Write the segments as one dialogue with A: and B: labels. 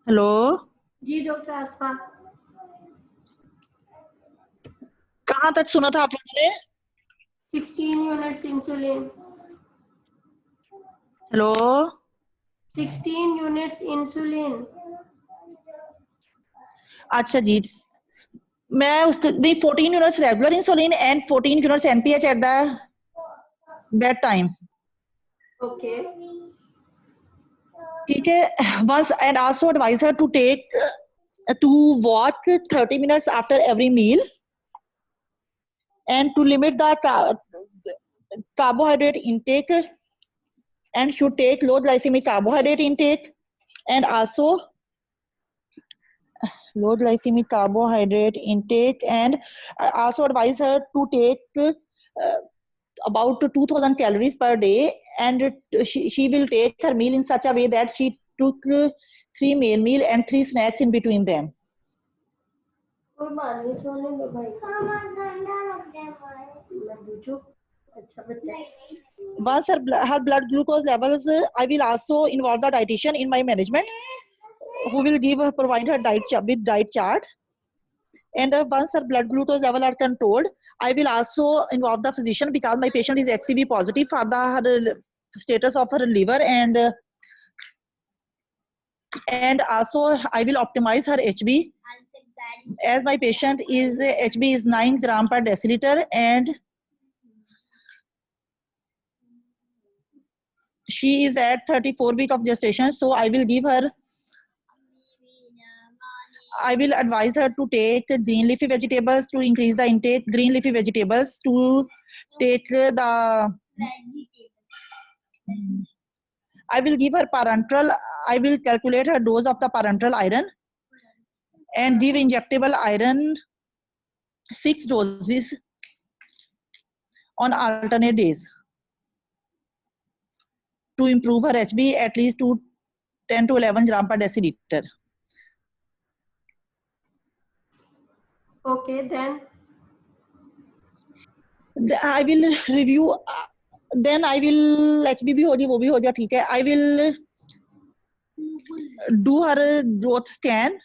A: Hello.
B: जी doctor आसफा।
A: कहाँ तक सुना था आप लोगों ने?
B: 16 units insulin.
A: Hello.
B: 16 units insulin.
A: अच्छा जी। मैं उस दी 14 units regular insulin and 14 units NPH at the bed time.
B: Okay.
A: ठीक है। once and also advise her to take to walk 30 minutes after every meal and to limit the carbohydrate intake and should take low glycemic carbohydrate intake and also low glycemic carbohydrate intake and also advise her to take about 2000 calories per day and she will take her meal in such a way that she took 3 main meal and 3 snacks in between them.
B: कोई मानने सोने दो भाई। मैं पूछूं? अच्छा बच्चा।
A: Once her blood glucose levels, I will also involve the dietitian in my management who will provide her with diet chart. And once her blood glucose level are controlled, I will also involve the physician because my patient is XCV positive for her status of her liver and also I will optimize her HB as my patient is HB is 9 gram per deciliter and she is at 34 week of gestation. So I will advise her to take green leafy vegetables to increase the intake, green leafy vegetables to take the. I will give her parenteral. I will calculate her dose of the parenteral iron and give injectable iron 6 doses on alternate days to improve her HB at least to 10 to 11 gram per deciliter.
B: Okay, then
A: I will review. Then I will HB भी हो जाए वो भी हो जाए ठीक है. I will do her growth scan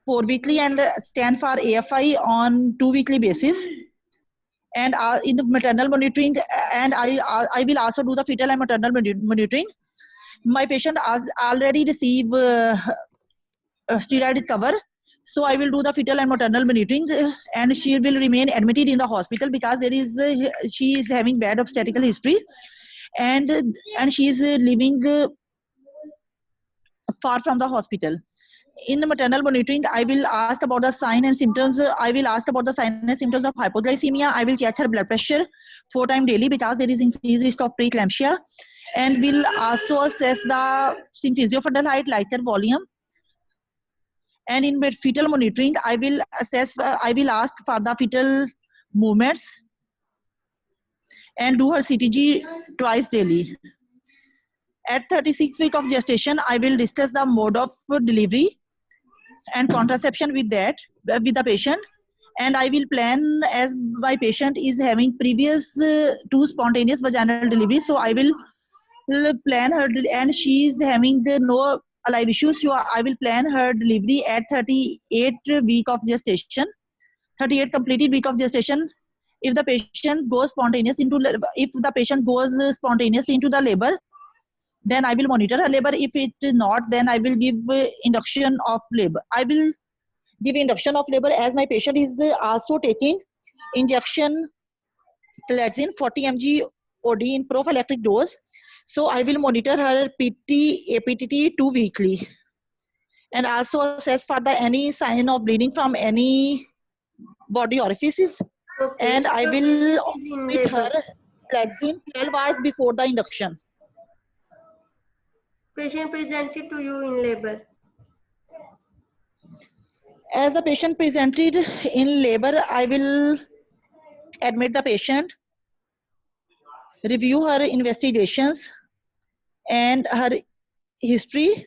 A: 4 weekly and scan for AFI on 2 weekly basis. And in the maternal monitoring, and I will also do the fetal and maternal monitoring. My patient has already received steroid cover, so I will do the fetal and maternal monitoring, and she will remain admitted in the hospital because she is having bad obstetrical history, and she is living far from the hospital. In the maternal monitoring, I will ask about the sign and symptoms. I will ask about the sign and symptoms of hypoglycemia. I will check her blood pressure 4 times daily because there is increased risk of preeclampsia, and will also assess the symphysiofundal like her volume. And in fetal monitoring, I will ask for the fetal movements and do her CTG twice daily. At 36 weeks of gestation, I will discuss the mode of delivery and contraception with the patient, and I will plan as my patient is having previous 2 spontaneous vaginal delivery, so I will plan her, and she is having no alive issues, so I will plan her delivery at 38 week of gestation, 38 completed week of gestation. If the patient goes spontaneously into the labor, then I will monitor her labor. If it is not, then I will give induction of labor. I will give induction of labor as my patient is also taking injection Telaxin 40 mg OD in prophylactic dose. So I will monitor her APTT 2 weekly and also assess for any sign of bleeding from any body orifices.
B: okay.
A: And I will meet her Telaxin 12 hours before the induction.
B: Patient presented to you in labor.
A: As the patient presented in labor, I will admit the patient, review her investigations and her history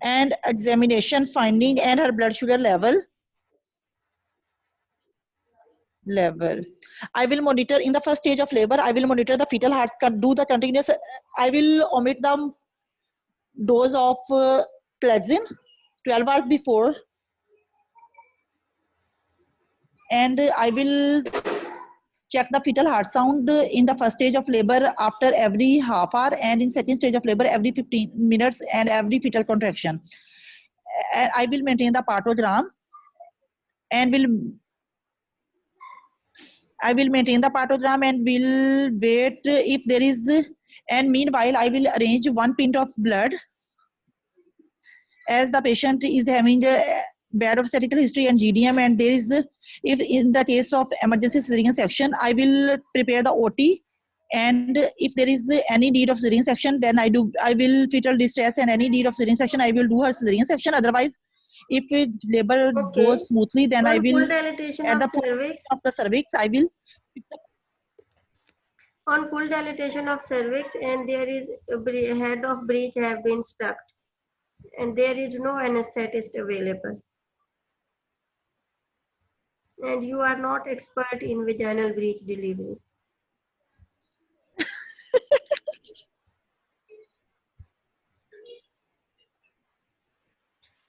A: and examination finding and her blood sugar level. I will monitor in the first stage of labor. I will monitor the fetal heart, do the continuous. I will omit the dose of Clexin 12 hours before, and I will check the fetal heart sound in the first stage of labor after every half hour, and in second stage of labor every 15 minutes and every fetal contraction. And I will maintain the partogram and I will maintain the partogram and will wait if there is, and meanwhile I will arrange 1 pint of blood, as the patient is having a bad obstetrical history and GDM, and there is, if in the case of emergency cesarean section, I will prepare the OT, and if there is any need of cesarean section, then I will fetal distress, and any need of cesarean section, I will do her cesarean section. Otherwise, if labor goes smoothly, then I will,
B: full dilatation
A: at
B: of
A: the
B: cervix,
A: of the cervix, I will.
B: on full dilatation of cervix, and there is a head of breech have been stuck, and there is no anesthetist available, and you are not expert in vaginal breech delivery.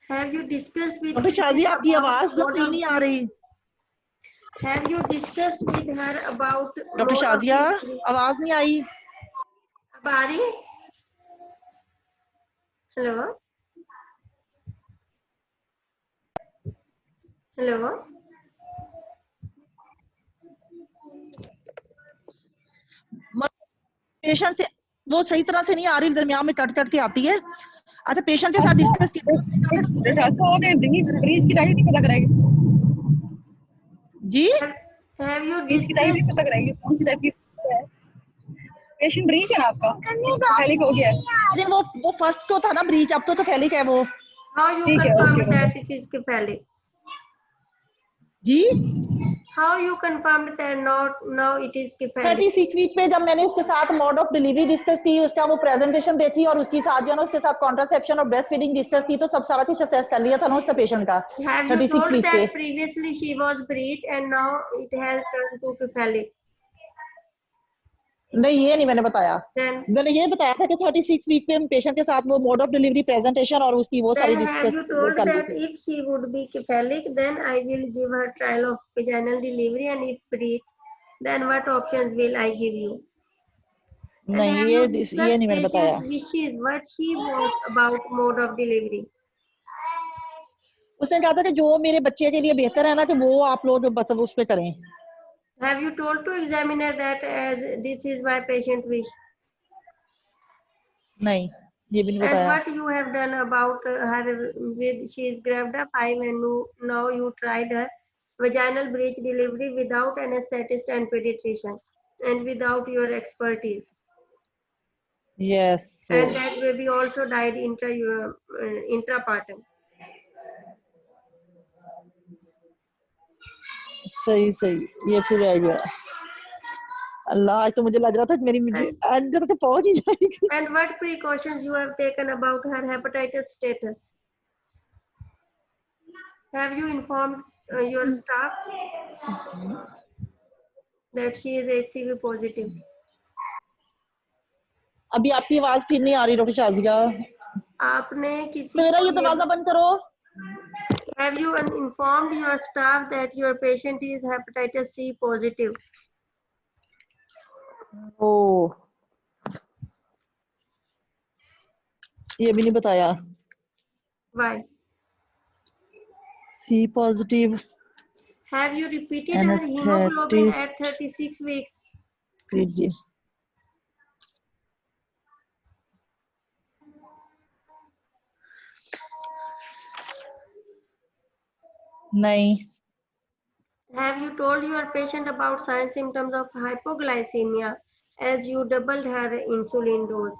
B: Have you discussed with
A: doctor Shaji आपकी आवाज ना सही नहीं आ रही.
B: Have you discussed with her about
A: doctor Shazia आवाज नहीं आई.
B: अब आ रही है? हेलो हेलो
A: पेशेंट से वो सही तरह से नहीं आ रही, दरमियान में कट कट के आती है. अच्छा, पेशेंट के साथ डिस्कस जी.
B: Have you discussed
C: पता कराएंगे कौन सी टाइप की पेशेंट ब्रीच है ना आपका, फैलिक हो गया है.
A: वो फर्स्ट तो था ना ब्रीच, अब तो फैलिक है वो.
B: how you confirm that it is cephalic?
A: जी,
B: How you confirmed that now it is cephalic?
A: 36 week पे जब मैंने उसके साथ मोड ऑफ डिलीवरी डिस्कस की, उसका वो प्रेजेंटेशन देखी, और उसके साथ जो है ना उसके साथ कॉन्ट्रासेप्शन और ब्रेस्ट फीडिंग डिस्कस की, तो सब सारा कुछ असेस कर लिया था ना उसका पेशेंट का.
B: Have you
A: 36
B: told
A: वीक पे.
B: that previously she was breech and now it has turned to cephalic?
A: नहीं, ये नहीं मैंने बताया.
B: Then
A: मैंने ये बताया था कि 36 वीक पे पेशेंट के साथ वो मोड ऑफ डिलीवरी प्रेजेंटेशन और उसकी वो सारी
B: have
A: डिस्कस
B: you told
A: कर ली
B: that
A: थी.
B: if she would be cephalic, then I will give her trial of vaginal delivery, and if breech, then what options will I give you? And
A: नहीं,
B: have
A: ये
B: you discussed
A: नहीं मैंने बताया.
B: patient's wishes, what she wants about mode of delivery?
A: उसने कहा था कि जो मेरे बच्चे के लिए बेहतर है ना, कि वो आप लोग बस उस पे करें.
B: Have you told to examiner that as this is my patient wish?
A: नहीं, ये भी नहीं
B: And
A: बताया.
B: what you have done about her with she is grabbed a 5 and now you tried her vaginal breech delivery without anesthetist and pediatrician and without your expertise.
A: Yes.
B: And that baby also died intrapartum.
A: सही सही, ये फिर रह गया. अल्लाह, आज तो मुझे लग रहा था कि मेरी अंदर तो पहुंच ही जाएगी.
B: And what precautions you have taken about her hepatitis status? Have you informed your staff that she is HCV positive?
A: अभी आपकी आवाज फिर नहीं आ रही डॉक्टर शाजिया.
B: आपने किसी
A: मेरा
B: को
A: ये दरवाजा बंद करो.
B: Have you informed your staff that your patient is hepatitis C positive?
A: ओ, ये भी नहीं बताया.
B: Why?
A: C positive.
B: Have you repeated her hemoglobin at 36 weeks?
A: नहीं.
B: Have you told your patient about signs symptoms of hypoglycemia as you doubled her insulin dose?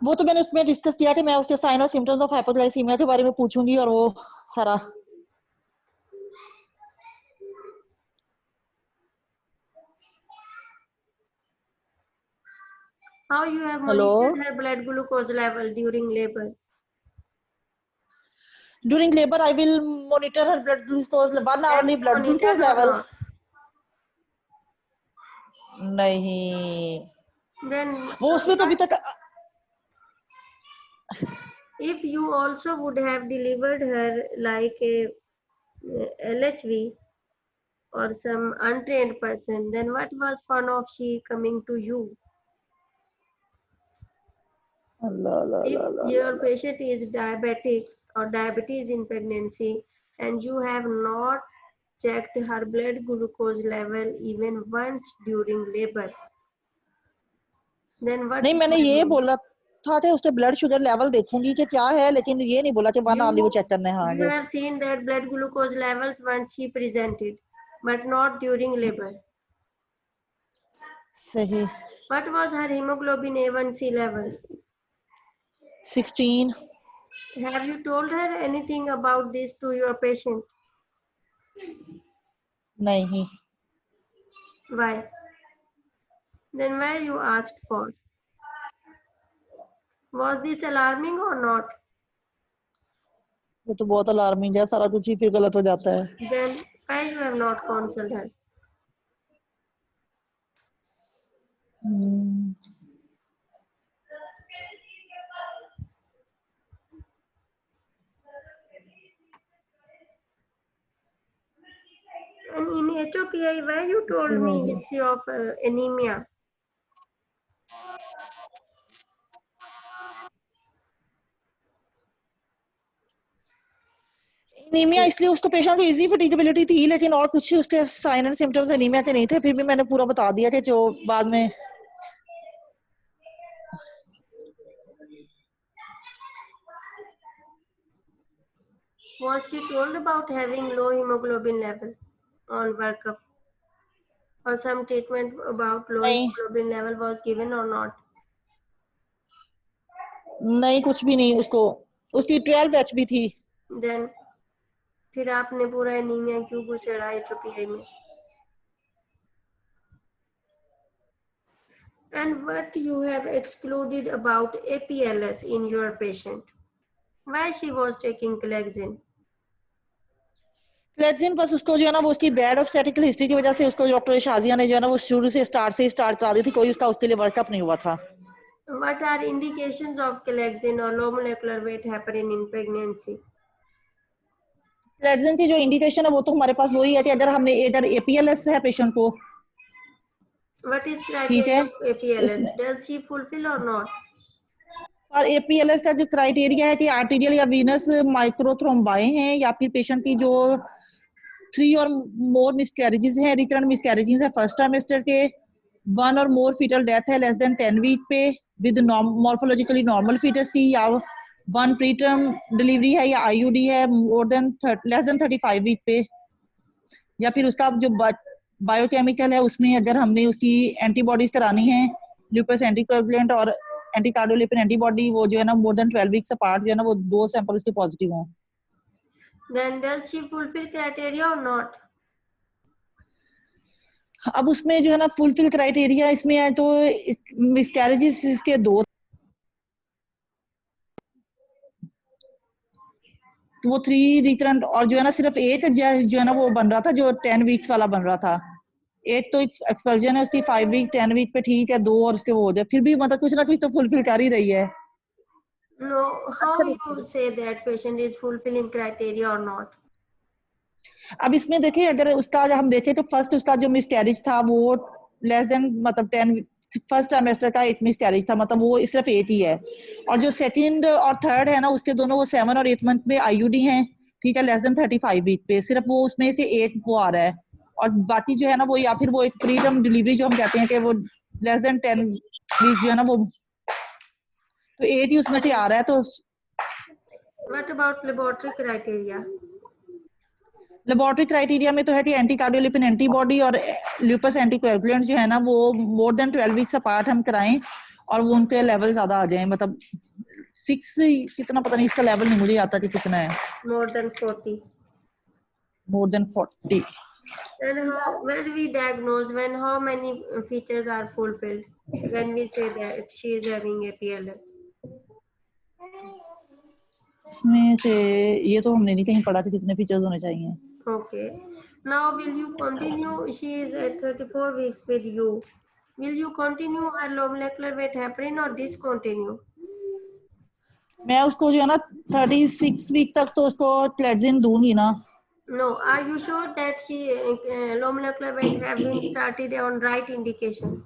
A: वो तो मैंने उसमें discuss किया कि मैं उसके साइन और सिम्टम्स ऑफ हाइपोग्लाइसीमिया के बारे में पूछूंगी, और वो सारा.
B: How you have monitored her blood glucose level during labor?
A: During labor, I will monitor her blood glucose, 1 hourly blood glucose level. नहीं,
B: Then
A: वो उसमें तो अभी तक
B: if you also would have delivered her like a LHV or some untrained person, then what was fun of she coming to you?
A: Allah Allah
B: If
A: Allah
B: your
A: Allah.
B: patient is diabetic or diabetes in pregnancy and you have not checked her blood glucose level even once during labor, then what
A: नहीं,
B: you
A: मैंने
B: will
A: ये
B: do?
A: बोला था कि उसके blood sugar level देखूंगी कि क्या है, लेकिन ये नहीं बोला कि वन ऑनली वो
B: You
A: चेक करने हैं
B: you
A: आगे।
B: have seen that blood glucose levels once she presented, but not during labor.
A: सही।
B: What was her hemoglobin A1C level?
A: 16।
B: Have you told her anything about this to your patient?
A: नहीं,
B: Why? Then why you asked for? Was this alarming or not?
A: वो तो बहुत alarming है, सारा कुछ ही फिर गलत हो जाता है।
B: Then why you have not counseled her?
A: Hmm,
B: And in HOPI, why you told me history of anemia?
A: Anaemia इसलिए उसको पेशेंट को इजी फटीगेबिलिटी थी, लेकिन और कुछ उसके साइन एंड सिम्टम्स एनीमिया के नहीं थे, फिर भी मैंने पूरा बता दिया कि जो बाद में।
B: Was she told about having low hemoglobin level on workup? Or some treatment about low
A: नहीं,
B: hemoglobin level was given or not?
A: नहीं कुछ भी नहीं, उसको उसकी 12 बैच भी थी।
B: Then फिर आपने पूरा एनीमिया क्यों पूछा HOPI में? And what you have excluded about APLS in your patient? Why she was taking Clexin?
A: क्लेक्सिन बस उसको जो है ना, वो उसकी बैड ऑब्स्टेटिकल हिस्ट्री की वजह से उसको डॉक्टर शाजिया ने जो है ना, वो शुरू से स्टार्ट करा दी थी, कोई उसका उसके लिए वर्कअप नहीं हुआ था।
B: What are indications of Clexin or low molecular weight heparin in pregnancy?
A: क्लेक्सिन की जो इंडिकेशन है वो तो हमारे पास वही है कि अगर हमने अगर एपीएलएस है पेशेंट को,
B: What is
A: ठीक
B: criteria
A: है,
B: of APLS?
A: उसमें
B: Does she fulfill or not?
A: और एपीएलएस का जो क्राइटेरिया है कि आर्टीरियल या वीनस माइक्रोथ्रोम्बाए हैं, या फिर पेशेंट की जो 3 और मोर मिसकैरेजेस हैं, रिकरेंट मिसकैरेजेस है फर्स्ट ट्राइमेस्टर के, 1 और मोर फीटल डेथ है लेस देन 10 वीक पे विद मॉर्फोलॉजिकली नॉर्मल फीटस थी, या 1 प्री टर्म डिलीवरी है या आईयूडी है more than less than 35 week पे, या फिर उसका जो बायोकेमिकल है उसमें अगर हमने उसकी एंटीबॉडीज करानी है, ल्यूपस एंटीकोगुलेंट और एंटीकार्डियोलिपिन एंटीबॉडी, वो जो है ना मोर देन 12 वीक्स अपार्ट जो है ना, वो 2 सैंपल उसके पॉजिटिव हों।
B: Then does she fulfill criteria or not?
A: अब उसमें जो है ना फुलफिल क्राइटेरिया इसमें है तो मिसकैरेजेस इसके 2, तो वो 3 रिकरेंट, और जो है ना सिर्फ एक जो है ना वो बन रहा था जो 10 वीक्स वाला बन रहा था। एक तो एक्सपल्जन है उसकी 5 वीक 10 वीक पे ठीक है, 2 और उसके वो हो जाए, फिर भी मतलब कुछ ना कुछ तो फुलफिल कर ही रही है।
B: No, how you say that patient is fulfilling criteria or not?
A: अब इसमें देखिए अगर उसका हम देखें तो फर्स्ट उसका जो मिसकैरेज था वो लेस देन मतलब 10 फर्स्ट ट्राइमेस्टर का 8 मिसकैरेज था, मतलब वो सिर्फ 8 ही है, और जो सेकंड और थर्ड है ना उसके दोनों वो 7 और 8 मंथ में आईयूडी हैं, ठीक है, लेस देन 35 वीक पे, सिर्फ वो उसमें से एक वो आ रहा है, और बाकी जो है ना वो या फिर वो एक प्री टर्म डिलीवरी जो हम कहते हैं कि वो लेस देन 10 वीक जो है ना वो, तो 8 ही उसमें से आ रहा है। तो
B: What about laboratory criteria?
A: Laboratory criteria में तो है कि एंटीकार्डियोलिपिन एंटीबॉडी और ल्यूपस एंटीकोएगुलेंट जो है ना वो मोर देन 12 वीक्स अपार्ट हम कराएं, और वो उनके लेवल ज्यादा आ जाए, मतलब 6 कितना पता नहीं, इसका लेवल नहीं मुझे आता कि कितना है,
B: More than 40.
A: More than 40।
B: And how, when we diagnose, when how many features are fulfilled, when we say that she is having APLS?
A: इसमें से ये तो हमने नहीं कहीं पढ़ा कि कितने फीचर्स होने चाहिए।
B: Okay. Now will you continue? She is at 34 weeks with you. Will you continue her low molecular weight heparin or discontinue?
A: मैं उसको जो है ना 36 वीक तक तो उसको क्लेड्जिन दूंगी ना.
B: No. Are you sure that she low molecular weight have been started on right indication?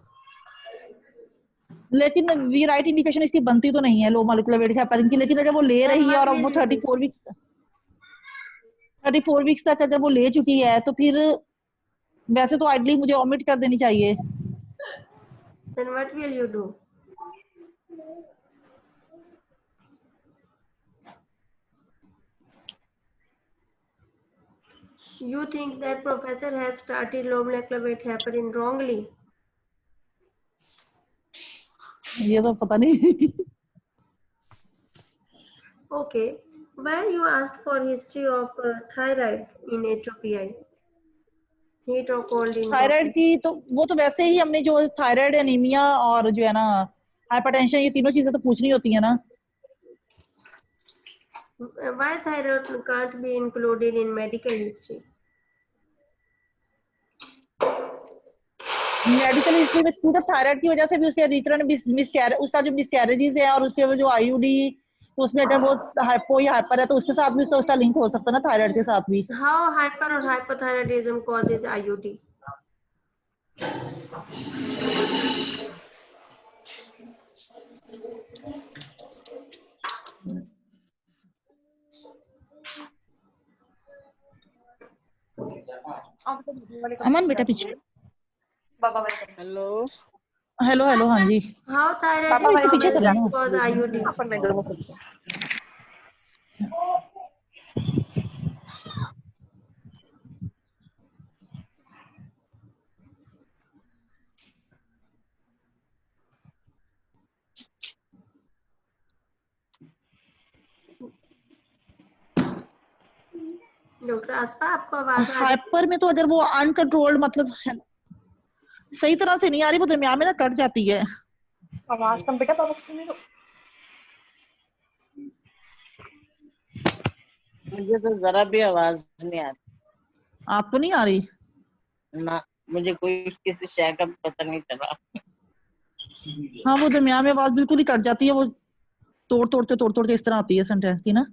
A: लेकिन वी राइट इंडिकेशन इसकी बनती तो नहीं है लो मॉलिक्यूलर वेट हेपारिन की, लेकिन अगर वो ले
B: Then
A: रही है
B: what
A: और अब
B: will
A: वो
B: you do?
A: 34 वीक्स तक अगर वो ले चुकी है तो फिर वैसे तो आइडली मुझे ओमिट कर देनी चाहिए.
B: Then what will you do? You think that professor has started low molecular weight heparin wrongly?
A: ये तो पता नहीं.
B: Okay. Why you asked for history of thyroid in HOPI? Heat or cold in
A: thyroid
B: body?
A: की तो वो तो वैसे ही हमने जो थायराइड एनीमिया और जो है ना हाइपरटेंशन ये तीनों चीजें तो पूछनी होती है ना.
B: Why thyroid can't be included in medical history?
A: Medical history में पूरा थायराइड की वजह से भी उसके रिटर्न उसका जो मिसकैरेजेस है और उसके वो जो आईयूडी तो उसमें अगर वो हाइपो या हाइपर है तो उसके साथ भी उसका लिंक हो सकता है ना थायराइड के साथ भी.
B: How hyper or hypothyroidism causes IUD?
A: अमन बेटा पीछे.
C: हेलो
A: हेलो हेलो हाँ जी.
B: How thyroid
A: पापा इसके पीछे कर लेना.
B: cause IUD? डॉक्टर आसपा आपको आवाज आ रही है?
A: हाइपर में तो अगर वो अनकंट्रोल्ड मतलब सही तरह से नहीं आ रही, वो दरमियान में ना कट जाती है.
C: आवाज कम बेटा पापा सुन लो.
D: मुझे तो जरा भी आवाज नहीं आ
A: आपको नहीं आ रही?
D: रही ना, मुझे कोई किसी शय का पता नहीं चला.
A: हाँ वो दरमियान में आवाज बिल्कुल ही कट जाती है, वो तोड़ तोड़ते इस तरह आती है सेंटेंस की ना.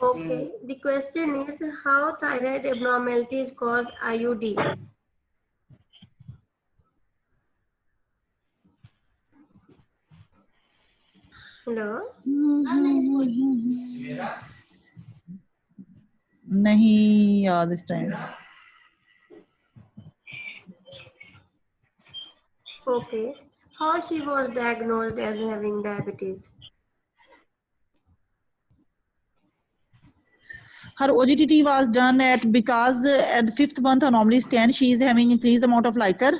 B: Okay. The question is how thyroid abnormalities cause IUD. Hello.
A: नहीं याद इस time.
B: Okay. How she was diagnosed as having diabetes?
A: Her OGTT was done because at the 5th month anomaly scan she is having increased amount of liquor.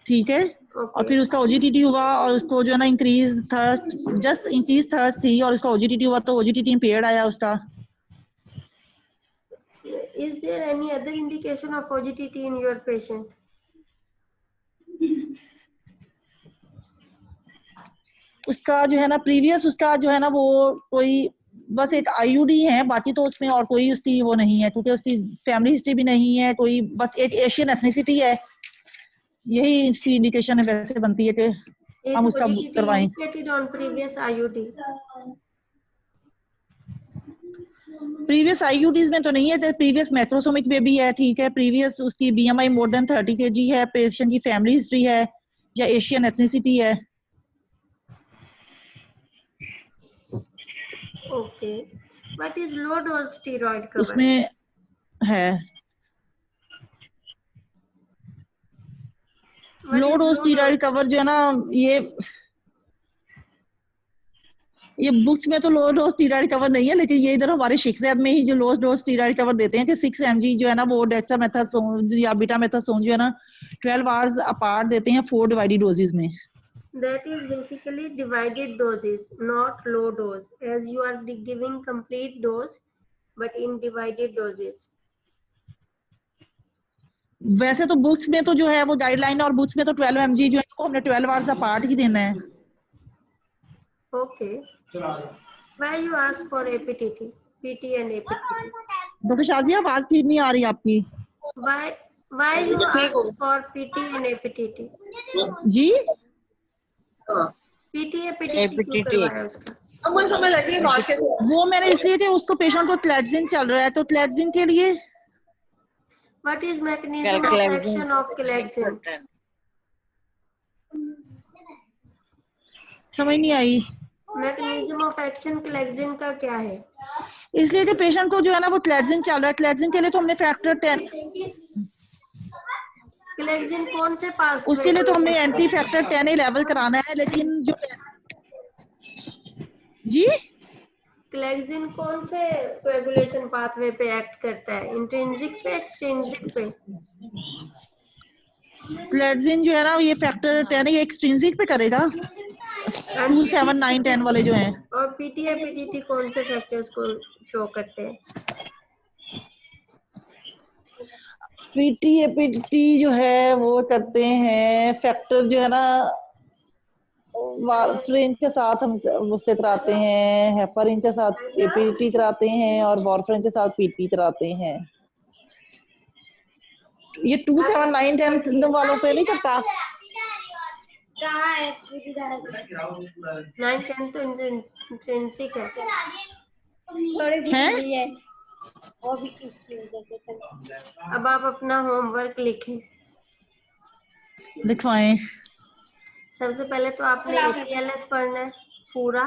A: ठीक है. और फिर उसका OGTT हुआ और उसको जो है ना इंक्रीज थर्स्ट थी और उसका OGTT हुआ तो OGTT इम्पेयर्ड आया उसका.
B: Is there any other indication of OGTT in your patient?
A: उसका जो है ना प्रीवियस उसका जो है ना वो कोई बस एक आईयूडी है, बाकी तो उसमें और कोई उसकी वो नहीं है क्योंकि उसकी फैमिली हिस्ट्री भी नहीं है कोई, बस एक एशियन एथनिसिटी है. यही इसकी इंडिकेशन है वैसे बनती है कि हम उसका करवाएं.
B: On previous IUD?
A: Previous IUDs में तो नहीं है, प्रीवियस मैक्रोसोमिक बेबी है. ठीक है. प्रीवियस उसकी BMI मोर देन 30 kg है, पेशेंट की फैमिली हिस्ट्री है या एशियन एथनिसिटी है.
B: Okay. What is low dose steroid cover?
A: उसमें है लो डोज स्टीरॉइड कवर जो है ना ये बुक्स में तो लो डोज स्टीरॉइड कवर नहीं है, लेकिन ये इधर हमारे शिक्षायत में ही जो लो डोज स्टीरॉइड कवर देते हैं कि 6 mg जो है ना वो डेक्सामेथासोन या बीटामेथासोन जो है ना 12 आवर्स अपार्ट देते हैं 4 डिवाइडेड डोजेस में.
B: That is basically divided doses, not low dose, as you are giving complete dose, but in divided doses.
A: वैसे तो बुक्स में तो जो है वो गाइडलाइन और बुक्स में तो 12 mg जो है वो हमने 12 आवर्स अपार्ट ही देना है.
B: Okay. Why you ask for APTT, PT and APTT?
A: Doctor Shazia आवाज फिर नहीं आ रही आपकी.
B: Why Why you ask for PT and APTT?
A: Ji
B: PT APTT क्यों करवाया उसका?
C: अब मुझे समझ लगी है बात कैसे।
A: वो मैंने इसलिए थे, उसको पेशेंट को क्लेंजिंग चल रहा है, तो क्लेंजिंग के लिए
B: What is mechanism of action of Clexin?
A: समझ नहीं आई।
B: Mechanism of action Clexin का क्या है?
A: इसलिए कि पेशेंट को जो है ना वो क्लेंजिंग चल रहा है, क्लेंजिंग के लिए तो हमने फैक्टर 10,
B: Clexin कौन से पास
A: उसके लिए तो हमने एंटी फैक्टर 10 लेवल कराना है, लेकिन जो जी
B: Clexin कौन से कोएगुलेशन पाथवे पे एक्ट करता है? इंट्रिंसिक पे, एक्सट्रिंसिक पे?
A: क्लेंजिंग जो है ना ये फैक्टर 10 ये एक्सट्रिंसिक पे करेगा, 2, 7, 9, 10 वाले जो हैं।
B: और पीटी या पीटीटी कौन से फैक्टर्स को शो करते हैं?
A: पीटी जो है वो करते हैं फैक्टर जो है ना वारफरिन के साथ हम उससे कराते हैं, हेपरिन के साथ एपीटी कराते हैं और वारफरिन के साथ पीटी कराते हैं। ये 2, 7, 9, 10 वालों पे नहीं करता।
B: 9, 10 तो इंट्रिंसिक है।
A: हैं?
B: अब आप अपना होमवर्क लिखें।
A: लिखवाएं।
B: सबसे पहले तो आपने APLS पढ़ना है पूरा,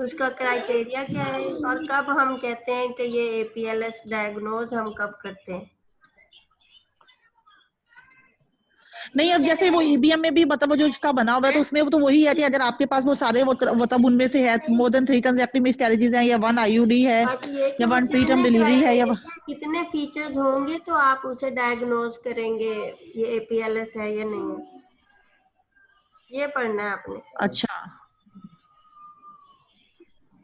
B: उसका क्राइटेरिया क्या है और कब हम कहते हैं कि ये APLS डायग्नोज हम कब करते हैं।
A: नहीं, अब जैसे वो EBM में भी मतलब वो जो उसका बना हुआ है तो उसमें वो तो वही है कि अगर आपके पास वो सारे वो तब उनमें से है मोर देन 3 कंसेप्टिव मिसकैरेजेस हैं या 1 IUD है या 1 प्रीटर्म डिलीवरी है या
B: कितने फीचर्स होंगे तो आप उसे डायग्नोज करेंगे ये APLS है या नहीं है, ये पढ़ना है आपने।
A: अच्छा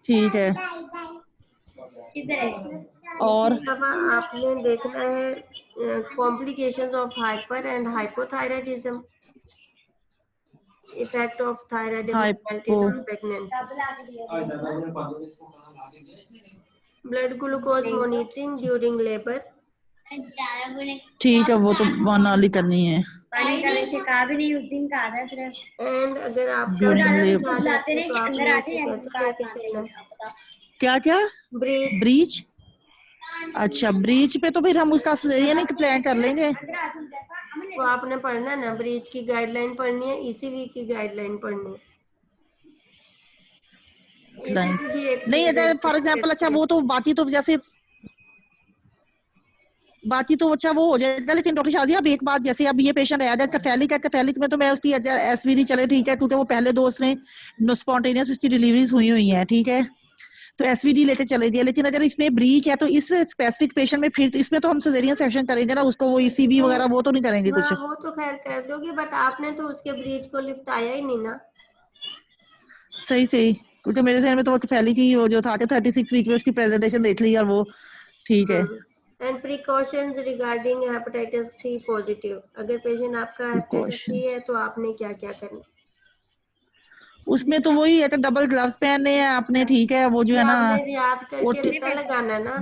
A: ठीक है। और
B: आपने देखना है complications of hyper and hypothyroidism, effect of thyroid abnormality on pregnancy, blood glucose monitoring during labor।
A: ठीक है, वो तो वाली करनी है।
B: एंड अगर आपका
A: क्या क्या ब्रीच, अच्छा ब्रीच पे तो फिर हम उसका ये नहीं प्लान कर लेंगे।
B: वो आपने पढ़ना है ना, ब्रीच की गाइडलाइन पढ़नी है, ECV की गाइडलाइन पढ़नी है।
A: नहीं अगर फॉर एग्जांपल अच्छा वो तो बाकी तो जैसे बाकी तो अच्छा वो हो जाएगा, लेकिन डॉक्टर शाजिया अब एक बात, जैसे अब ये पेशेंट आया कैफेलिक में तो मैं उसकी SVD चले ठीक है, क्योंकि वो पहले दोस्त ने स्पॉन्टेनियस उसकी डिलीवरीज हुई हैं ठीक है, तो SVD लेते चले गए। लेकिन अगर इसमें ब्रीच है तो इस स्पेसिफिक पेशेंट में फिर इसमें तो हम सिजेरियन सेक्शन करेंगे ना, उसको वो ECV वगैरह वो तो नहीं करेंगे कुछ।
B: वो तो खैर कर दोगे, बट आपने तो उसके ब्रीच को लिफ्ट आया ही नहीं ना।
A: सही क्योंकि मेरे ध्यान में तो वो कैफेलिक ही वो जो था 36 वीक में उसकी प्रेजेंटेशन देख ली और वो ठीक है।
B: And precautions regarding hepatitis C positive, अगर पेशेंट आपका हेपेटाइटिस C है तो आपने क्या क्या करना?
A: उसमें तो वही है कि डबल ग्लव्स पहनने हैं आपने ठीक है, वो जो है ना
B: याद करके रिटा लगाना ना।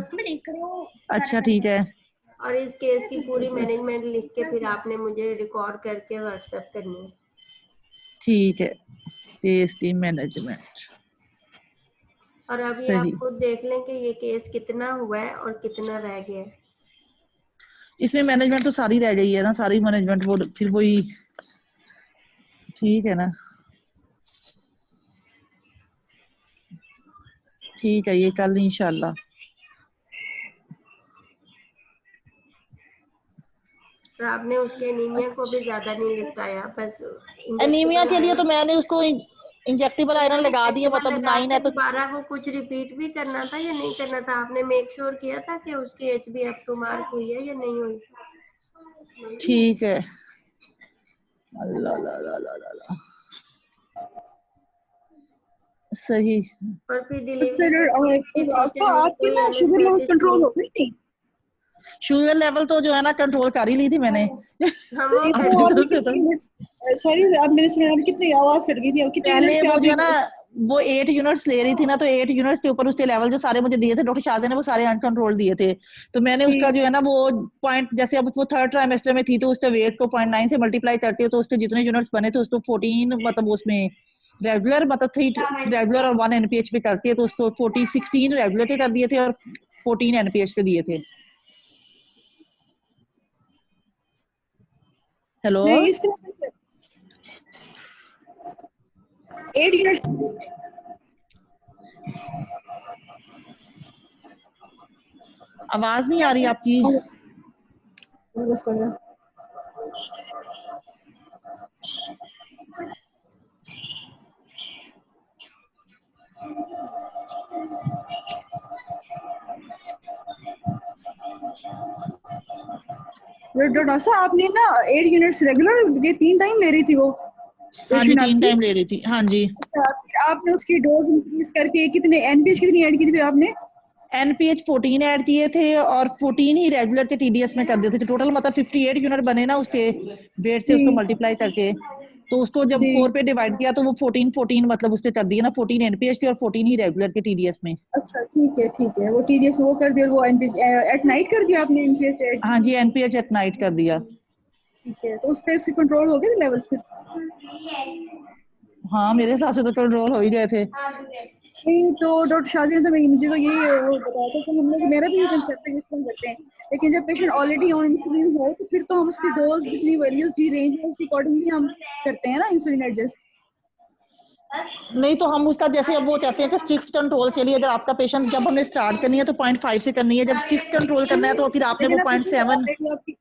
A: अच्छा ठीक है।
B: और इस केस की पूरी मैनेजमेंट लिख के फिर आपने मुझे रिकॉर्ड करके व्हाट्सएप करनी है।
A: ठीक है, केस की मैनेजमेंट।
B: और अभी आप खुद देख लें कि ये केस कितना हुआ है और कितना रह गया है।
A: इसमें मैनेजमेंट तो सारी रह गई है ना, सारी मैनेजमेंट वो फिर वही ठीक है ना। ठीक है, ये कल इंशाल्लाह।
B: आपने उसके एनीमिया को भी ज्यादा नहीं लिपटाया, बस
A: एनीमिया के लिए तो मैंने उसको इंजेक्टेबल आयरन लगा दिया, मतलब 9 है तो
B: दोबारा वो कुछ रिपीट भी करना था या नहीं करना था? आपने मेक श्योर किया था कि उसकी HbF2 मार्क हुई है या नहीं हुई?
A: ठीक है। अल्लाह ला ला ला ला ला सही।
B: और फिर
C: आपकी ना शुगर लेवल्स कंट्रोल हो गई थी?
A: शुगर लेवल तो जो है ना कंट्रोल कर ही ली थी मैंने।
C: सॉरी आप मेरे सुनने में कितनी आवाज कट गई थी, कितने
A: पहले वो जो है ना वो 8 यूनिट्स ले रही थी ना, तो 8 यूनिट्स के ऊपर उसके लेवल जो सारे मुझे दिए थे डॉक्टर शाहज़ा ने, वो सारे अनकंट्रोल दिए थे। तो मैंने उसका जो है ना वो पॉइंट, जैसे अब वो थर्ड ट्राइमेस्टर में थी तो उसके वेट को 0.9 से मल्टीप्लाई करती है तो उसके जितने यूनिट्स बने थे उसको 14 मतलब उसमें रेगुलर मतलब 3 रेगुलर और 1 एनपीएच पे करती है, तो उसको 16 रेगुलर के कर दिए थे और 14 एनपीएच के दिए थे। हेलो,
C: नहीं, इस तरह 8 यूनिट
A: आवाज नहीं आ रही आपकी।
C: डॉक्टर साहब आपने ना 8 यूनिट्स रेगुलर ये 3 टाइम ले रही थी वो
A: हाँ जी,
C: पेशेंट
A: 3
C: आपकी?
A: टाइम ले रही थी। हाँ जी,
C: फिर आपने उसकी डोज इंक्रीज करके कितने एनपीएच कितनी ऐड की थी फिर आपने?
A: एनपीएच 14 ऐड किए थे और 14 ही रेगुलर के टीडीएस में कर दिए थे। टोटल मतलब 58 यूनिट बने ना उसके वेट से,
C: जी
A: उसको मल्टीप्लाई करके, तो उसको जब
C: जी
A: 4 पे डिवाइड किया तो वो 14 मतलब उसके कर दिए ना, 14 एनपीएच थे और 14 ही रेगुलर के टीडीएस में।
C: अच्छा ठीक है वो टीडीएस वो कर दिया और वो एनपीएच एट नाइट कर दिया आपने एनपीएच ऐड?
A: हाँ जी, एनपीएच एट नाइट कर दिया।
C: ठीक है, तो उस पे उससे कंट्रोल हो गए लेवल्स फिर?
A: हाँ, मेरे हिसाब से तो कंट्रोल हो ही गए थे।
C: नहीं तो डॉक्टर शाजी ने तो मुझे तो ये वो बताया था कि हम लोग, मेरा भी ये कंसेप्ट है जिस तरह करते हैं, लेकिन जब पेशेंट ऑलरेडी ऑन इंसुलिन हो तो फिर तो हम उसकी डोज जितनी वैल्यूज जी रेंज है उसके अकॉर्डिंगली हम करते हैं ना इंसुलिन एडजस्ट।
A: नहीं तो हम उसका जैसे अब वो कहते हैं कि स्ट्रिक्ट कंट्रोल के लिए अगर आपका पेशेंट, जब हमने स्टार्ट करनी है तो 0.5 से करनी है, जब स्ट्रिक्ट कंट्रोल करना है तो फिर आपने वो
C: लेकिन आपकी
A: 0.7
C: ऑलरेडी आपकी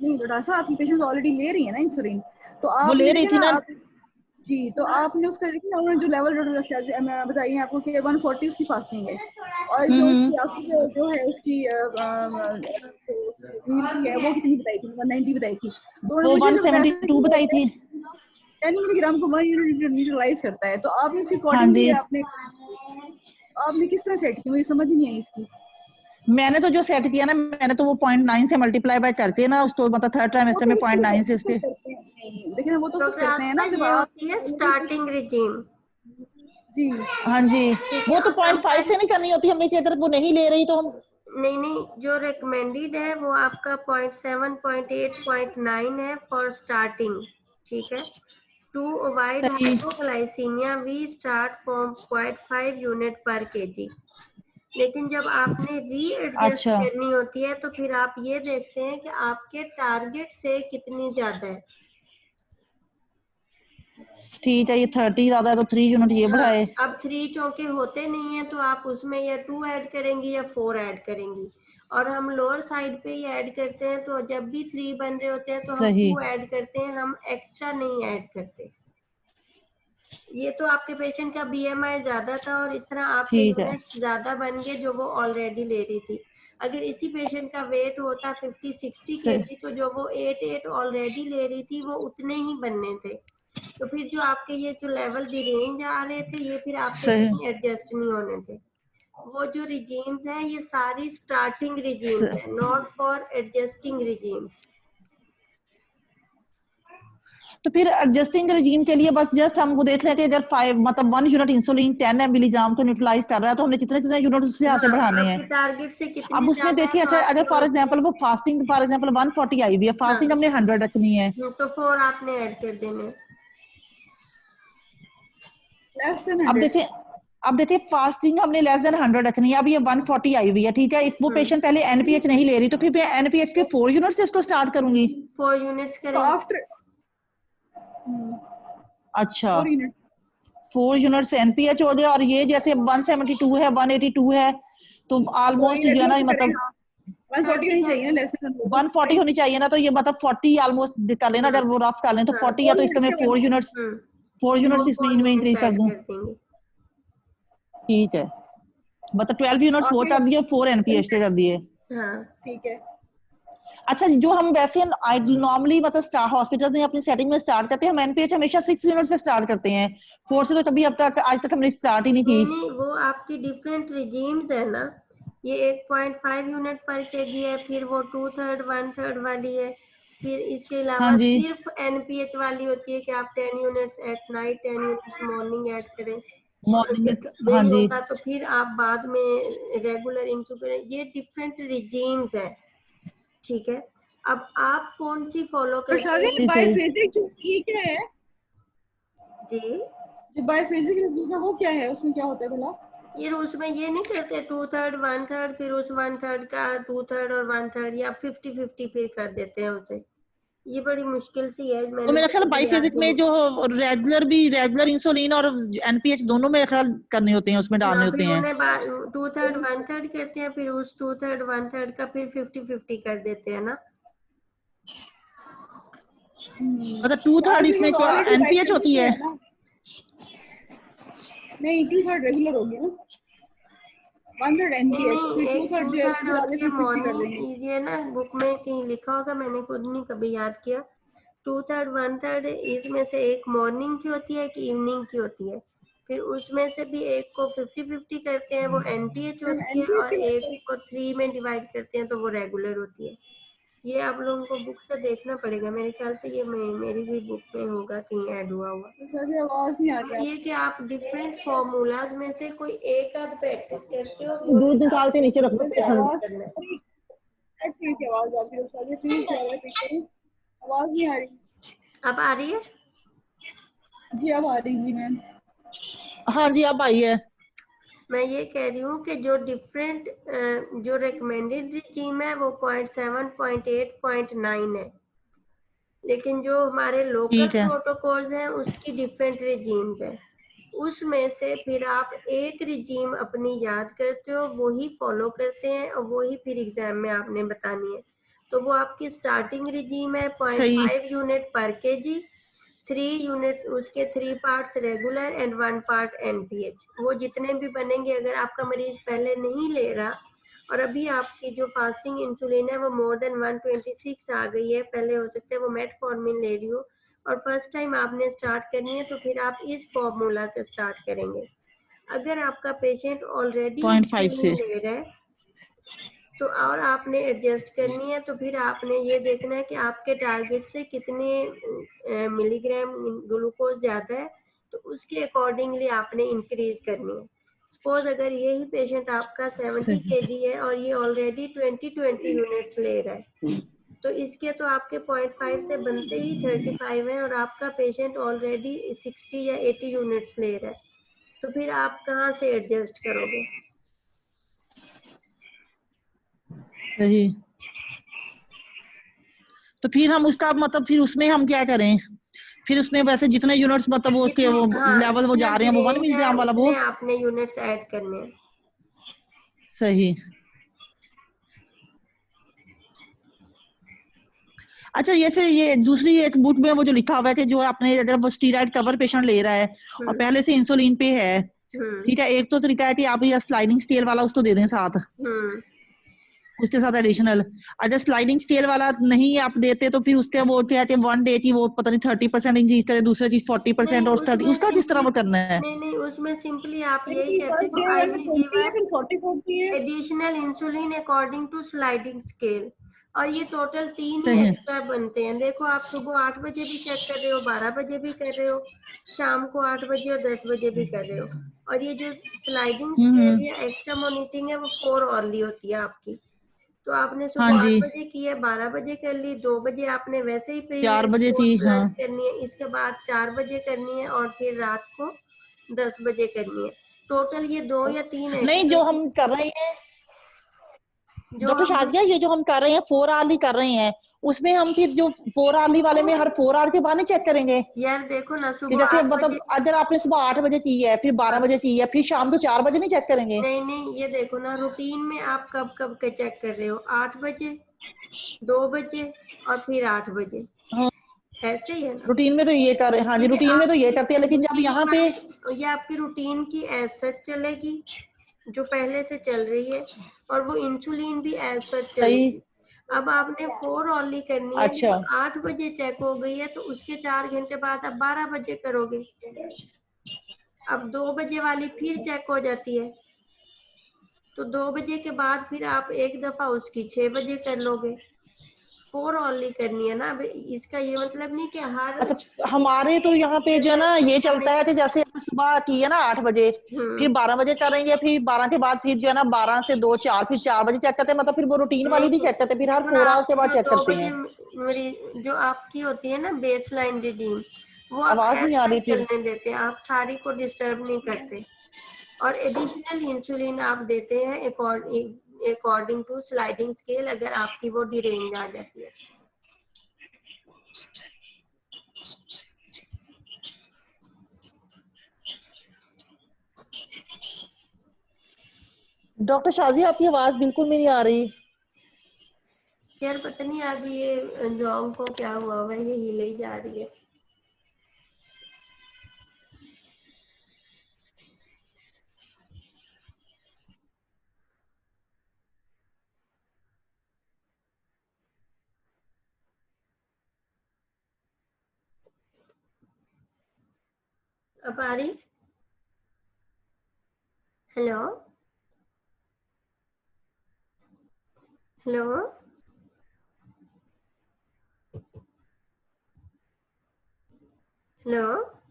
C: नहीं डॉक्टर साहब आपकी पेशेंट ऑलरेडी ले रही है ना इंसुलिन, तो
A: वो
C: आपने
A: ले रही
C: देखिए
A: थी
C: ना
A: ना।
C: आप जी, तो आपने उसका देखिए ना उन्होंने जो लेवल मैं बताइए आपको कि 140 उसकी फास्टिंग है और जो उसकी आपकी जो है उसकी मील की है वो कितनी बताई थी? 190 बताई थी। तो उन्होंने
A: वो
C: मुझे जो बताया था
A: 172
C: कि वो
A: बताई थी।
C: 10 मिलीग्राम को 1 यूनिट न्यूट्रलाइज करता है, तो आपने उसके
A: हाँ
C: अकॉर्डिंगली
A: जी,
C: आपने किस तरह सेट की? मुझे समझ ही नहीं आई इसकी।
A: मैंने तो जो सेट किया ना, मैंने तो वो 0.9 से मल्टीप्लाई बाय करके ना उसको मतलब थर्ड
C: वो
A: ट्राइमेस्टर
C: तो
A: में
C: वो
A: 0.9 से
C: सब
A: उसके।
C: करते हैं, नहीं देखिए ना वो तो सब
B: डॉक्टर
C: करते हैं ना
B: आस्था,
C: जब
B: ये
C: आप
B: होती है स्टार्टिंग रिजीम।
C: जी
A: हाँ जी,
B: ठीक है,
A: वो तो
B: और
A: 0.5 से
B: समटाइम
A: नहीं करनी होती हमने, कि अगर वो नहीं ले रही तो हम।
B: नहीं नहीं, जो रिकमेंडेड है वो आपका 0.7, 0.8, 0.9 है फॉर स्टार्टिंग। ठीक है, टू अवॉइड
A: सही।
B: Hypoglycemia we start from 0.5 unit per KG. लेकिन जब आपने रीएडजस्ट
A: अच्छा
B: करनी होती है तो फिर आप ये देखते हैं कि आपके टारगेट से कितनी ज्यादा है।
A: ठीक है, ये 30 ज्यादा है तो 3 यूनिट ये
B: हाँ,
A: बढ़ाए।
B: अब 3 चौके होते नहीं है तो आप उसमें या 2 ऐड करेंगी या 4 ऐड करेंगी, और हम लोअर साइड पे ही ऐड करते हैं, तो जब भी 3 बन रहे होते हैं तो हम
A: सही।
B: 2 ऐड करते हैं, हम एक्स्ट्रा नहीं ऐड करते। ये तो आपके पेशेंट का बीएमआई ज्यादा था और इस तरह आपके
A: ठीक है।
B: यूनिट्स ज्यादा बन गए जो वो ऑलरेडी ले रही थी। अगर इसी पेशेंट का वेट होता 50-60
A: सही,
B: केजी तो जो वो 8 ऑलरेडी ले रही थी वो उतने ही बनने थे। तो फिर जो आपके ये जो लेवल डिरेंज आ रहे थे ये फिर आपके
A: सही,
B: कहीं एडजस्ट नहीं होने थे। वो जो रिजीम्स हैं ये सारी स्टार्टिंग रिजीम्स है, नॉट फॉर एडजस्टिंग रिजीम्स।
A: तो फिर एडजस्टिंग रेजिम के लिए बस जस्ट हम वो देख लेते हैं, अगर 5 मतलब 1 यूनिट इंसुलिन 10 मिलीग्राम को न्यूट्रलाइज कर रहा है तो हमने कितने कितने यूनिट उससे यहाँ से
B: हाँ,
A: बढ़ाने हैं।
B: आपके टारगेट से कितनी
A: अब उसमें
B: ज्यादा है
A: देखिए,
B: तो
A: अच्छा
B: आप
A: अगर फॉर
B: 4
A: एग्जांपल वो फास्टिंग फॉर एग्जांपल 140 आई हुई है,
B: हाँ,
A: फास्टिंग हमने 100 रखनी है।
B: तो 4 आपने ऐड कर देने।
C: लेस देन
A: अब
C: 100।
A: देखिए, अब देखिए फास्टिंग हमने लेस देन 100 रखनी है। अब ये 140 आई हुई है, ठीक है, वो पेशेंट पहले एनपीएच नहीं ले रही, तो फिर मैं एनपीएच के 4 यूनिट से उसको स्टार्ट करूंगी।
B: 4 यूनिट्स
C: तो
B: करेंगे।
C: आफ्टर
A: अच्छा,
C: 4 यूनिट
A: 4 यूनिट से एनपीएच हो गया, और ये जैसे 172 है 182 है, तो
C: तो वही
A: ऑलमोस्ट जो है
C: रेगुलर
A: ना
C: तो करें
A: मतलब
C: हाँ 140 होनी चाहिए ना, लेस देन
A: 140 होनी चाहिए ना, तो ये मतलब 40 ऑलमोस्ट कर लेना, अगर वो रफ कर लें तो
B: हाँ,
A: 40 है,
C: 4
A: तो इसका
C: यूनिट्स
A: मैं
C: के बाद
A: 4 यूनिट्स
B: वो 4
A: इसमें
B: यूनिट्स
A: इंक्रीज कर
B: ऐड
A: दूं।
B: कर देंगे।
A: ठीक है, मतलब 12 यूनिट्स वो
C: आखिरी
A: कर दिए, 4 एनपीएच के कर दिए।
B: हाँ,
C: ठीक है।
A: अच्छा, जो हम वैसे नॉर्मली मतलब हॉस्पिटल में अपनी सेटिंग में स्टार्ट करते हैं, हम एनपीएच हमेशा 6 यूनिट से स्टार्ट करते हैं, 4 से तो कभी अब तक आज तक हमने स्टार्ट ही नहीं की।
B: नहीं नहीं, वो आपकी डिफरेंट रिजीम्स है ना। ये 1.5 यूनिट पर केजी है, फिर वो 2/3 1/3 वाली है, फिर इसके
A: हाँ
B: अलावा
A: जी,
B: सिर्फ एनपीएच वाली होती है कि आप 10 units at night 10 units morning add करें।
A: मॉर्निंग में। हाँ
B: नहीं
A: जी
B: होगा तो फिर आप बाद में रेगुलर इंसुलिन, ये डिफरेंट रिजीम्स है, ठीक है। अब आप कौन सी फॉलो
C: और
B: करते
C: शादी
B: हैं?
A: जी सही।
C: बायोफेजिक जो ये क्या है,
B: जी,
C: जो बायोफेजिक रिजीम है वो क्या है, उसमें क्या होता है भला?
B: ये उसमें ये नहीं करते 2/3 1/3, फिर उस 1/3 का 2/3 और 1/3 या 50-50 फिर कर देते हैं उसे। ये बड़ी मुश्किल सी है,
A: तो
B: मैंने
A: मेरा
B: तो
A: ख्याल
B: कभी याद
A: बाईफेजिक
B: भी
A: में
B: नहीं।
A: जो रेगुलर इंसुलिन और एनपीएच दोनों मेरे ख्याल करने होते हैं, उसमें डालने
B: हाँ,
A: होते
B: फिर
A: हैं।
B: उन्हें 2/3 1/3 करते हैं, फिर उस 2/3 1/3 का फिर 50-50 कर देते हैं ना।
A: मतलब 2/3
C: बायोफेजिक
A: इसमें
C: तो
A: क्या
C: ऑलरेडी
A: एनपीएच
C: बायोफेजिक
A: होती
C: में
A: है?
C: है ना? नहीं, 2/3 रेगुलर हो गया ना, 1/3
B: नहीं
C: एनपीएच,
B: नहीं,
C: फिर
B: एक
C: 2/3 जो है
B: 2/3
C: उसके आगे
B: होती है
C: 50-50 कर देंगे।
B: मॉर्निंग, ये ना बुक में कहीं लिखा होगा, मैंने खुद नहीं कभी याद किया। 2/3 1/3 इसमें से एक मॉर्निंग की होती है, एक इवनिंग की होती है, फिर उसमें से भी एक को 50-50 करते हैं, वो एनपीएच
C: हम
B: होती है,
C: एनपीएच
B: और
C: की बात
B: एक
C: करें।
B: को 3 में डिवाइड करते हैं तो वो रेगुलर होती है। ये आप लोगों को बुक से देखना पड़ेगा, मेरे ख्याल से ये मेरी भी बुक में होगा, कहीं ऐड हुआ हुआ।
C: जैसे आवाज नहीं आ
B: अब
C: रही
B: ये
C: आपकी।
B: कि आप डिफरेंट फॉर्मूलाज में से कोई एक आध प्रैक्टिस करते हो, वो
A: दूध
B: फिर
A: निकाल के
B: आपको
A: नीचे रख
B: बुक से
C: जैसे
A: दो।
B: नोट
C: आवाज
B: करना है।
C: की आवाज आती है शादी, प्लीज क्या है ठीक करो, आवाज नहीं आ रही।
B: अब आ रही है?
C: जी अब आ रही जी मैम।
A: हाँ जी अब आई है।
B: मैं ये कह रही हूँ कि जो डिफरेंट जो रिकमेंडेड रिजीम है वो 0.7 0.8 0.9 है, लेकिन जो हमारे लोकल
A: ठीक है
B: प्रोटोकॉल्स हैं उसकी डिफरेंट रिजीम्स हैं। उसमें से फिर आप एक रिजीम अपनी याद करते हो, वही फॉलो करते हैं, और वही फिर एग्जाम में आपने बतानी है। तो वो आपकी स्टार्टिंग रिजीम है
A: सही।
B: 0.5 यूनिट पर केजी, 3 यूनिट्स, उसके 3 parts regular and 1 part NPH. वो जितने भी बनेंगे, अगर आपका मरीज पहले नहीं ले रहा और अभी आपकी जो फास्टिंग इंसुलिन है वो मोर देन 126 आ गई है, पहले हो सकता है वो मेटफॉर्मिन ले रही हो और फर्स्ट टाइम आपने स्टार्ट करनी है, तो फिर आप इस फॉर्मूला से स्टार्ट करेंगे। अगर आपका पेशेंट ऑलरेडी
A: 0.5
B: इंसुलिन
A: से।
B: ले रहा है तो और आपने एडजस्ट करनी है, तो फिर आपने ये देखना है कि आपके टारगेट से कितने मिलीग्राम ग्लूकोज ज़्यादा है, तो उसके अकॉर्डिंगली आपने इंक्रीज करनी है। सपोज अगर यही पेशेंट आपका 70
A: सही।
B: केजी है और ये ऑलरेडी 20 यूनिट्स ले रहा है, तो इसके तो आपके 0.5 से बनते ही 35 है, और आपका पेशेंट ऑलरेडी 60 या 80 यूनिट्स ले रहा है, तो फिर आप कहाँ से एडजस्ट करोगे?
A: सही। तो फिर हम उसका मतलब फिर उसमें हम क्या करें? फिर उसमें वैसे जितने यूनिट्स मतलब वो उसके
B: जितने,
A: वो
B: हाँ,
A: लेवल वो
B: जितने
A: जा रहे
B: भी
A: हैं वो 1
B: रेंज है
A: मिलीग्राम वाला वो।
B: उतने आपने यूनिट्स ऐड करने हैं।
A: सही। अच्छा ये दूसरी एक बुक में वो जो लिखा हुआ है कि जो आपने अगर वो स्टीरॉयड कवर पेशेंट ले रहा है और
B: हम्म
A: पहले से इंसुलिन पे है,
B: हम्म
A: ठीक है, एक तो तरीका है कि आप ये स्लाइडिंग स्केल वाला उसको दे दें साथ,
B: हम्म
A: उसके साथ एडिशनल। अगर स्लाइडिंग स्केल वाला नहीं आप देते तो फिर उसके वो क्या कहते हैं 1 डे की वो पता नहीं 30% इंक्रीज करे, दूसरे चीज 40%
B: नहीं,
A: और 30,
B: उसमें
A: उसका किस तरह
B: सिंपली,
A: वो करना है?
B: नहीं नहीं, उसमें सिंपली आप यही
C: नहीं,
B: कहते
C: फर्स्ट
B: हो,
C: डे
B: आई
C: में
B: विल गिव
C: 20 है,
B: अ
C: फिर 40 है।
B: Additional insulin according to sliding scale, और ये टोटल 3 ही
A: सही।
B: एक्स्ट्रा बनते हैं। देखो, आप सुबह 8 बजे भी चेक कर रहे हो, 12 बजे भी कर रहे हो, शाम को 8 बजे और 10 बजे भी कर रहे हो, और ये जो स्लाइडिंग
A: हम्म।
B: स्केल या एक्स्ट्रा मॉनिटरिंग है वो 4 ऑनली होती है आपकी। तो आपने
A: हाँ
B: सुबह 8
A: जी।
B: बजे की है, 12 बजे कर ली, 2 बजे आपने वैसे ही प्री
A: 4
B: लंच
A: बजे थी
B: पोस्ट
A: हाँ।
B: लंच करनी है, इसके बाद 4 बजे करनी है, और फिर रात को 10 बजे करनी है। टोटल ये 2 या 3
A: नहीं
B: एक्स्ट्रा
A: जो हम कर रहे हैं
B: जो
A: डॉक्टर
B: हम,
A: शाजिया, ये जो हम कर रहे हैं 4 आवर्ली कर रहे हैं, उसमें हम फिर जो 4 आवर्ली वाले में हर 4 आवर के बाद नहीं चेक करेंगे
B: यार देखो ना,
A: कि
B: सुबह
A: जैसे
B: 8
A: मतलब
B: बजे,
A: अगर आपने सुबह 8 बजे की है, फिर 12 बजे की है, फिर शाम को 4 बजे नहीं चेक करेंगे?
B: नहीं नहीं, ये देखो ना, रूटीन में आप कब कब के चेक कर रहे हो, 8 बजे, 2 बजे, और फिर 8 बजे,
A: हाँ
B: ऐसे ही है ना?
A: रूटीन में तो ये कर रहे हैं, हाँ जी
B: क्योंकि
A: रूटीन में तो ये
B: आपकी
A: करते हैं, लेकिन जब यहाँ पे
B: ये आपकी रूटीन की एज सच चलेगी जो पहले से चल रही है, और वो इंसुलिन भी एज सच
A: सही।
B: चलेगी। अब आपने 4 ऑनली करनी है,
A: अच्छा।
B: जब 8 बजे चेक हो गई है तो उसके 4 घंटे बाद आप 12 बजे करोगे, अब 2 बजे वाली फिर चेक हो जाती है, तो 2 बजे के बाद फिर आप एक दफा उसकी 6 बजे कर लोगे। 4 ओनली करनी है ना। अब इसका ये मतलब नहीं कि हर
A: अच्छा, हमारे तो यहाँ पे जो है ना ये चलता है कि जैसे सुबह की है ना 8 बजे, फिर 12 बजे करेंगे, फिर 12 के बाद फिर जो है ना 12 से 2 4, फिर 4 बजे चेक करते हैं, मतलब फिर वो रूटीन वाली भी
B: नहीं,
A: चेक करते हैं, फिर हर
B: जो
A: 4 आवर्स के
B: आपकी
A: बाद
B: जो
A: चेक
B: 2
A: करते
B: बजे
A: हैं।
B: जो आपकी होती है ना बेस लाइन रिडीम, वो आप
A: आवाज नहीं आ
B: ऐसे
A: रही
B: ही
A: फिर।
B: चलने देते हैं, आप सारी को डिस्टर्ब नहीं करते। और एडिशनल इंसुलिन आप देते हैं अकॉर्डिंग टू स्लाइडिंग स्केल, अगर आपकी वो डिरेंज आ जाती है।
A: डॉक्टर शाजी आपकी आवाज बिल्कुल भी नहीं आ रही।
B: यार पता नहीं आज ये जॉन्ग को क्या हुआ हुआ है, ये हिले ही जा रही है। अब आ रही? Hello hello hello